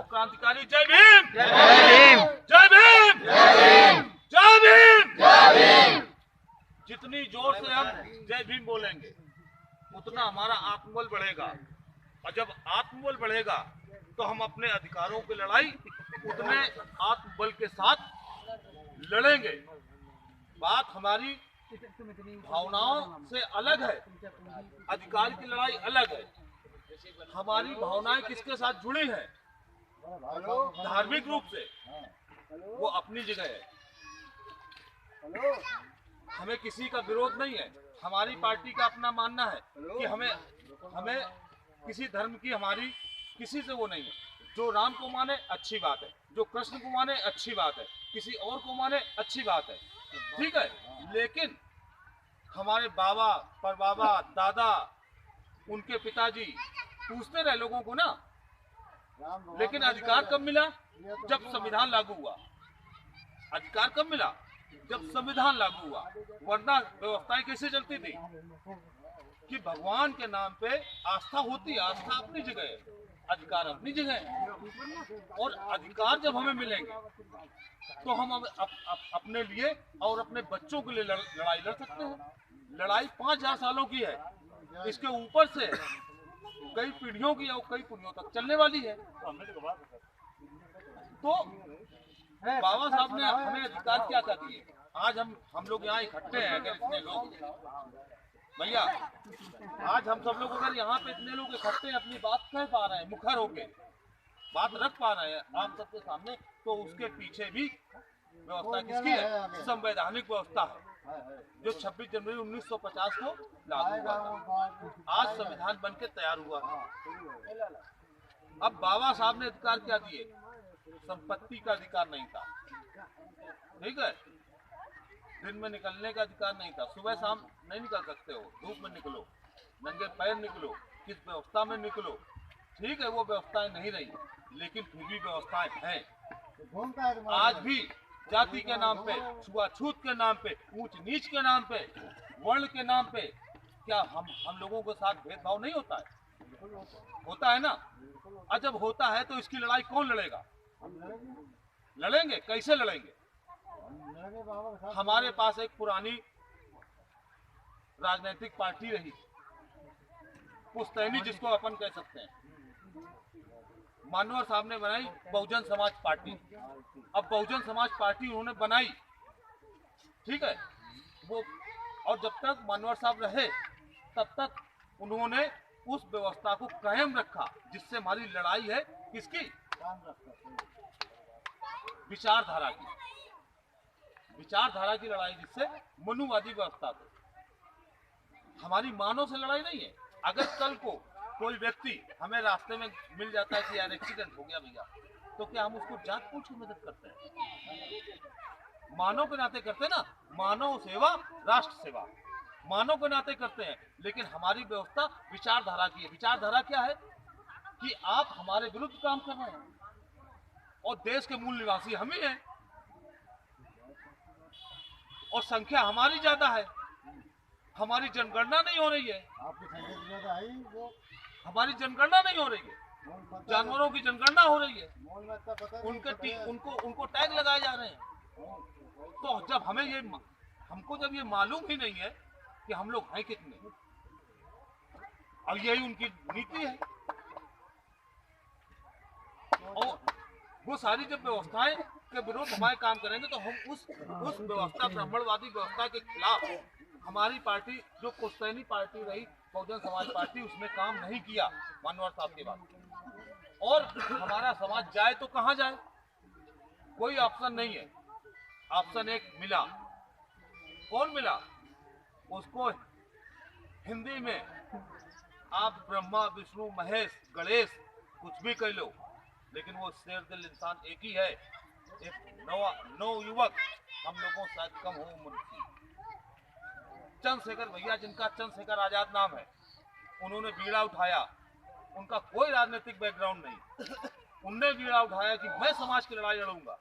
को क्रांतिकारी जय भीम, जय भीम, जय भीम, जय भीम, जय भीम। जितनी जोर से हम जय भीम बोलेंगे उतना हमारा आत्मबल बढ़ेगा, और जब आत्मबल बढ़ेगा तो हम अपने अधिकारों की लड़ाई उतने आत्मबल के साथ लड़ेंगे। बात हमारी भावनाओं से अलग है, अधिकार की लड़ाई अलग है। हमारी भावनाएं किसके साथ जुड़ी हैं? धार्मिक रूप से वो अपनी जगह है, हमें किसी का विरोध नहीं है। हमारी पार्टी का अपना मानना है कि हमें किसी धर्म की हमारी किसी से वो नहीं है। जो राम को माने अच्छी बात है, जो कृष्ण को माने अच्छी बात है, किसी और को माने अच्छी बात है, ठीक है। लेकिन हमारे बाबा, परबाबा, दादा, उनके पिताजी पूछते रहे लोगों को ना, लेकिन अधिकार कब मिला? जब संविधान लागू हुआ। अधिकार कब मिला? जब संविधान लागू हुआ। वरना व्यवस्थाएं कैसे चलती थी कि भगवान के नाम पे आस्था होती, आस्था अपनी जगह है, अधिकार अपनी जगह है। और अधिकार जब हमें मिलेंगे तो हम अपने लिए और अपने बच्चों के लिए लड़ाई लड़ सकते हैं। लड़ाई 5000 सालों की है, इसके ऊपर से कई पीढ़ियों की और कई पीढ़ियों तक चलने वाली है। तो बाबा साहब ने हमें अधिकार क्या क्या दिए? आज हम लोग यहाँ इकट्ठे हैं, अगर इतने लोग भैया, आज हम सब लोग अगर यहाँ पे इतने लोग इकट्ठे हैं, अपनी बात कह पा रहे हैं, मुखर होके बात रख पा रहे हैं आप सबके सामने, तो उसके पीछे भी व्यवस्था किसकी है? संवैधानिक व्यवस्था है, जो 26 जनवरी 1950 को लागू हुआ था। आज संविधान बन के तैयार हुआ। अब बाबा साहब ने अधिकार क्या दिए? संपत्ति का अधिकार नहीं था, ठीक है। दिन में निकलने का अधिकार नहीं था, सुबह शाम नहीं निकल सकते हो, धूप में निकलो, नंगे पैर निकलो, किस व्यवस्था में निकलो, ठीक है। वो व्यवस्थाएं नहीं रही, लेकिन फिर भी व्यवस्थाएं हैं। आज भी जाति के नाम पे, छुआछूत के नाम पे, ऊंच नीच के नाम पे, वर्ण के नाम पे क्या हम लोगों के साथ भेदभाव नहीं होता है? होता है ना। और जब होता है तो इसकी लड़ाई कौन लड़ेगा? लड़ेंगे, कैसे लड़ेंगे? हमारे पास एक पुरानी राजनीतिक पार्टी रही, पुश्तैनी जिसको अपन कह सकते हैं, मानवर साहब ने बनाई बहुजन समाज पार्टी। अब बहुजन समाज पार्टी उन्होंने बनाई, ठीक है वो, और जब तक मानवर साहब रहे तब तक उन्होंने उस व्यवस्था को कायम रखा, जिससे हमारी लड़ाई है किसकी? विचारधारा की, विचारधारा की लड़ाई, जिससे मनुवादी व्यवस्था को। हमारी मानव से लड़ाई नहीं है। अगर कल को कोई व्यक्ति हमें रास्ते में मिल जाता है कि यार एक्सीडेंट हो गया भैया, तो क्या हम उसको जांच पूछ की मदद करते हैं? मानव के नाते करते हैं ना, मानव सेवा राष्ट्र सेवा, मानव के नाते करते हैं। लेकिन हमारी व्यवस्था विचारधारा की है। विचारधारा क्या है? कि आप हमारे विरुद्ध काम कर रहे हैं, और देश के मूल निवासी हम ही हैं, और संख्या हमारी ज्यादा है, हमारी जनगणना नहीं हो रही है, हमारी जनगणना नहीं हो रही है, जानवरों की जनगणना हो रही है, उनको टैग लगाए जा रहे हैं। तो जब हमको जब ये मालूम ही नहीं है कि हम लोग हैं कितने, और यही उनकी नीति है, और वो सारी जब व्यवस्थाएं के विरोध हमारे काम करेंगे तो हम उस व्यवस्था, ब्राह्मणवादी व्यवस्था के खिलाफ हमारी पार्टी, जो पुश्तैनी पार्टी रही बहुजन समाज पार्टी, उसने काम नहीं किया मानवर साहब के बाद। और हमारा समाज जाए तो कहां जाए? कोई ऑप्शन नहीं है। ऑप्शन एक मिला, कौन मिला? उसको हिंदी में आप ब्रह्मा, विष्णु, महेश, गणेश कुछ भी कह लो, लेकिन वो शेर दिल इंसान एक ही है, एक नौ युवक, हम लोगों से शायद कम हो उम्र की, चंद्रशेखर भैया, जिनका चंद्रशेखर आजाद नाम है, उन्होंने बीड़ा उठाया। उनका कोई राजनीतिक बैकग्राउंड नहीं, उनने बीड़ा उठाया कि मैं समाज की लड़ाई लड़ूंगा।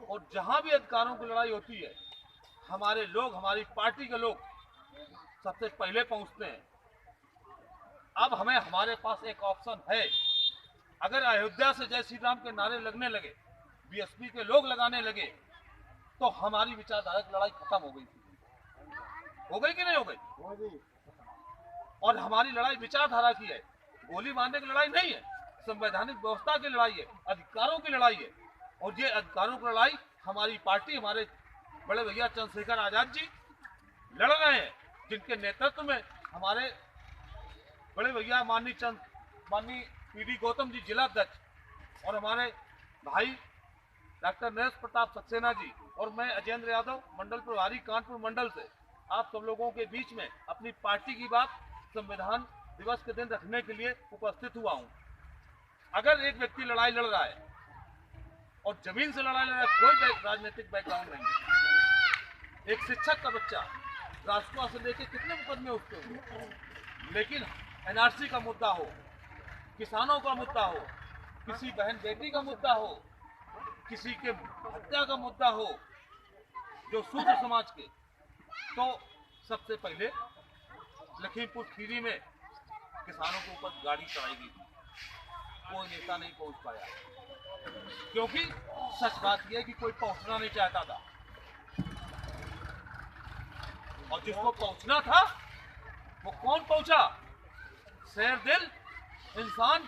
और जहां भी अधिकारों की लड़ाई होती है, हमारे लोग, हमारी पार्टी के लोग सबसे पहले पहुंचते हैं। अब हमें हमारे पास एक ऑप्शन है। अगर अयोध्या से जय श्री राम के नारे लगने लगे, बीएसपी के लोग लगाने लगे, तो हमारी विचारधारा की लड़ाई खत्म हो गई थी। हो गई कि नहीं हो गई? और हमारी लड़ाई विचारधारा की है, गोली मारने की लड़ाई नहीं है, संवैधानिक व्यवस्था की लड़ाई है, अधिकारों की लड़ाई है। और ये अधिकारों की लड़ाई हमारी पार्टी, हमारे बड़े भैया चंद्रशेखर आजाद जी लड़ रहे हैं, जिनके नेतृत्व में हमारे बड़े भैया माननीय पीडी गौतम जी जिला अध्यक्ष, और हमारे भाई डॉक्टर नरेश प्रताप सक्सेना जी, और मैं अजेंद्र यादव मंडल प्रभारी कानपुर मंडल से आप सब लोगों के बीच में अपनी पार्टी की बात संविधान दिवस के दिन रखने के लिए उपस्थित हुआ हूं। अगर एक व्यक्ति लड़ाई लड़ रहा है और जमीन से लड़ाई लड़ रहा है, कोई राजनीतिक बैकग्राउंड नहीं है, एक शिक्षक का बच्चा राष्ट्रपति से लेकर कितने मुकदमे उठते हुए, लेकिन एनआरसी का मुद्दा हो, किसानों का मुद्दा हो, किसी बहन बेटी का मुद्दा हो, किसी के हत्या का मुद्दा हो, जो शूद्र समाज के, तो सबसे पहले लखीमपुर खीरी में किसानों के ऊपर गाड़ी चढ़ाई गई थी, कोई नेता नहीं पहुंच पाया, क्योंकि सच बात यह है कि कोई पहुंचना नहीं चाहता था, और जिसको पहुंचना था वो कौन पहुंचा? शेर दिल इंसान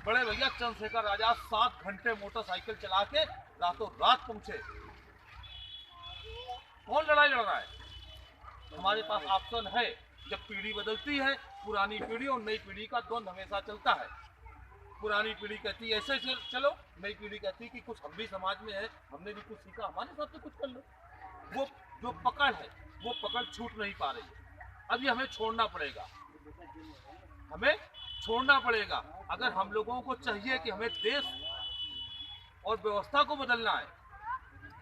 बड़े भैया चंद्रशेखर आजाद 7 घंटे मोटरसाइकिल चला के रातों रात पहुंचे। कौन लड़ाई लड़ रहा है? हमारे पास ऑप्शन है। जब पीढ़ी बदलती है, पुरानी पीढ़ी और नई पीढ़ी का द्वंद हमेशा चलता है। पुरानी पीढ़ी कहती है ऐसे चलो, नई पीढ़ी कहती है कि कुछ हम भी समाज में है, हमने भी कुछ सीखा, हमारे साथ तो कुछ कर लो। वो जो पकड़ है, वो पकड़ छूट नहीं पा रही है। अब ये हमें छोड़ना पड़ेगा, हमें छोड़ना पड़ेगा। अगर हम लोगों को चाहिए कि हमें देश और व्यवस्था को बदलना है,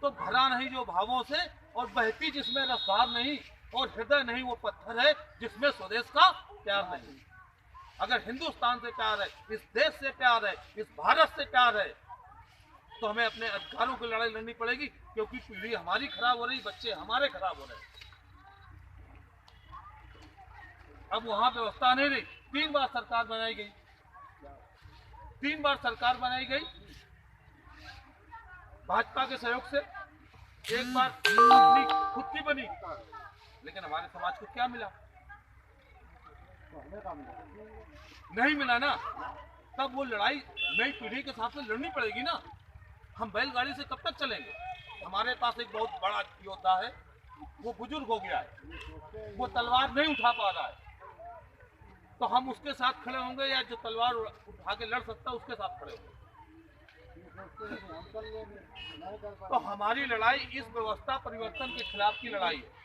तो भरा नहीं जो भावों से और बहती जिसमें रफ्तार नहीं और हृदय नहीं वो पत्थर है जिसमें स्वदेश का प्यार नहीं। अगर हिंदुस्तान से प्यार है, इस देश से प्यार है, इस भारत से प्यार है, तो हमें अपने अधिकारों की लड़ाई लड़नी पड़ेगी, क्योंकि पीढ़ी हमारी खराब हो रही, बच्चे हमारे खराब हो रहे। अब वहां व्यवस्था नहीं रही। 3 बार सरकार बनाई गई, 3 बार सरकार बनाई गई भाजपा के सहयोग से, एक बार अपनी खुद की बनी, लेकिन हमारे समाज को क्या मिला? नहीं मिला ना। तब वो लड़ाई नई पीढ़ी के साथ में लड़नी पड़ेगी ना। हम बैलगाड़ी से कब तक चलेंगे? हमारे पास एक बहुत बड़ा योद्धा है, वो बुजुर्ग हो गया है, वो तलवार नहीं उठा पा रहा है, तो हम उसके साथ खड़े होंगे या जो तलवार उठा के लड़ सकता है उसके साथ खड़े होंगे? तो हमारी लड़ाई इस व्यवस्था परिवर्तन के खिलाफ की लड़ाई है।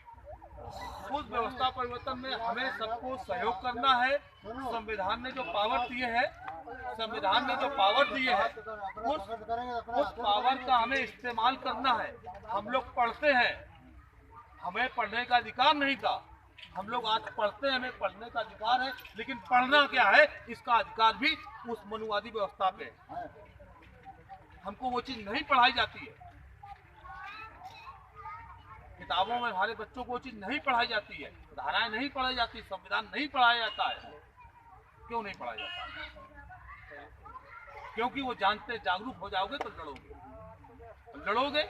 उस व्यवस्था परिवर्तन में हमें सबको सहयोग करना है। संविधान ने जो पावर दिए है, संविधान ने जो पावर दिए है, उस पावर का हमें इस्तेमाल करना है। हम लोग पढ़ते हैं, हमें पढ़ने का अधिकार नहीं था, हम लोग आज पढ़ते हैं, हमें पढ़ने का अधिकार है, लेकिन पढ़ना क्या है इसका अधिकार भी उस मनुवादी व्यवस्था पे। हमको वो चीज नहीं पढ़ाई जाती है, किताबों में हमारे बच्चों को वो चीज नहीं पढ़ाई जाती है, धाराएं नहीं पढ़ाई जाती, संविधान नहीं पढ़ाया जाता है। क्यों नहीं पढ़ाया जाता? क्योंकि वो जानते, जागरूक हो जाओगे तो लड़ोगे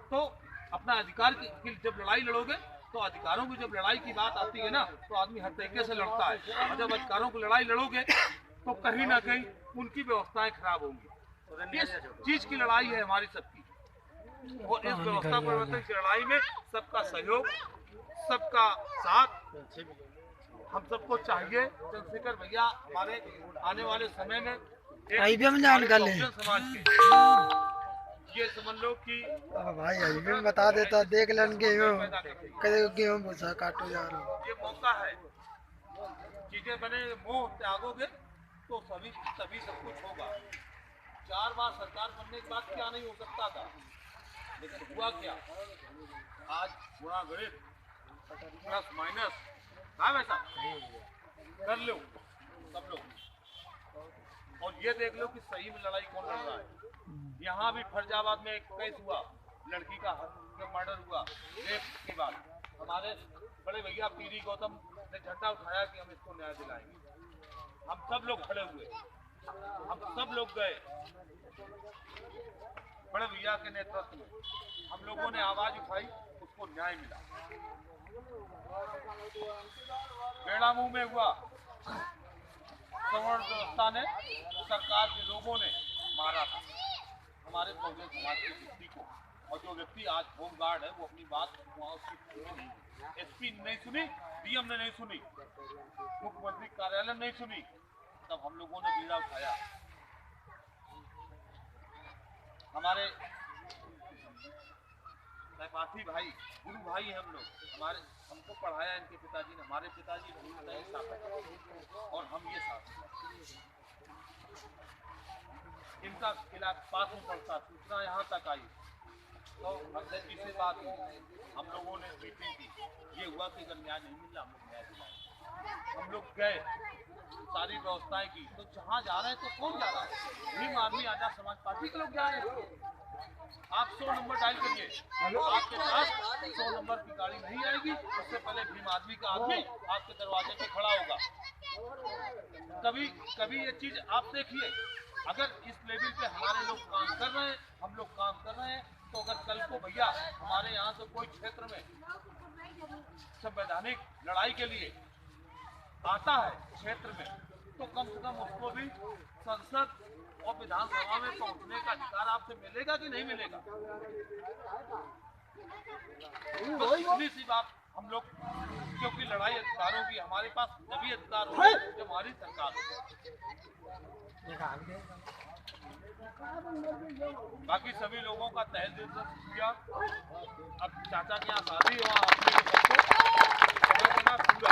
तो अपना अधिकार की जब लड़ाई लड़ोगे, तो अधिकारों की जब लड़ाई की बात आती है ना, तो आदमी हर तरीके से लड़ता है, और जब अधिकारों की लड़ाई लड़ोगे तो कहीं ना कहीं उनकी व्यवस्थाएं खराब होंगी। इस चीज की लड़ाई है हमारी सबकी, और इस व्यवस्था परिवर्तन की लड़ाई में सबका सहयोग, सबका साथ हम सबको चाहिए। चंद्रशेखर भैया हमारे आने वाले समय में समाज के ये समझ लो कि भाई अभी में बता देता, देख लेंगे गेहूं भूसा काटो जा रहा हूँ। ये मौका है, चीजें बने मोह त्यागोगे तो तभी सब कुछ होगा। 4 बार सरकार बनने के बाद क्या नहीं हो सकता था, लेकिन हुआ क्या? आज गुणा गणित प्लस माइनस वैसा कर लो सब लोग, और ये देख लो कि सही में लड़ाई कौन लड़ रहा है। यहाँ भी फैजाबाद में एक केस हुआ, लड़की का मर्डर हुआ, रेप के बाद हमारे बड़े भैया पीडी गौतम ने झंडा उठाया कि हम इसको न्याय दिलाएंगे। हम सब लोग खड़े हुए, हम सब लोग गए, बड़े भैया के नेतृत्व में हम लोगों ने आवाज उठाई, उसको न्याय मिला। बेड़ा मुंह में हुआ, सवर्ण व्यवस्था ने, सरकार के लोगों ने मारा था हमारे बहुजन समाज के व्यक्ति को, और जो व्यक्ति आज होमगार्ड है वो अपनी बात वहाँ उसकी एसपी ने नहीं सुनी, डीएम ने नहीं सुनी, मुख्यमंत्री कार्यालय ने नहीं सुनी, तब हम लोगों ने बीड़ा उठाया। हमारे सहपाठी भाई, गुरु भाई हैं हम लोग, हमारे हमको पढ़ाया इनके पिताजी ने, हमारे पिताजी और हम ये साथ इनका किला पास में पड़ता, सूचना यहाँ तक आई तो अध्यक्ष जी से बात हुई, हम लोगों ने मीटिंग की, ये हुआ कि अगर न्याय नहीं मिला हम लोग न्याय दिलाएंगे। हम लोग गए, सारी व्यवस्थाएं की, तो जहाँ जा रहे हैं तो कौन जा रहा है? भीम आदमी आजाद समाज पार्टी के लोग जा रहे हैं। आप 100 नंबर डायल करिए, आपके पास 100 नंबर की गाड़ी नहीं आएगी, उससे पहले भीम आदमी का आदमी आपके दरवाजे पे खड़ा होगा। कभी ये चीज आप देखिए, अगर इस लेवल पे हमारे लोग काम कर रहे हैं, हम लोग काम कर रहे हैं, तो अगर कल को भैया हमारे यहाँ से कोई क्षेत्र में संवैधानिक लड़ाई के लिए आता है क्षेत्र में, तो कम से कम उसको भी संसद और विधानसभा में पहुंचने का अधिकार आपसे मिलेगा कि नहीं मिलेगा? तो इतनी सी बात हम लोग, क्योंकि लड़ाई अधिकारों की, हमारे पास जब अधिकार हो जब हमारी सरकार हो। बाकी सभी लोगों का तहे दिल से शुक्रिया। अब चाचा के यहाँ शादी हुआ, अपने को सबको समय देना पूरा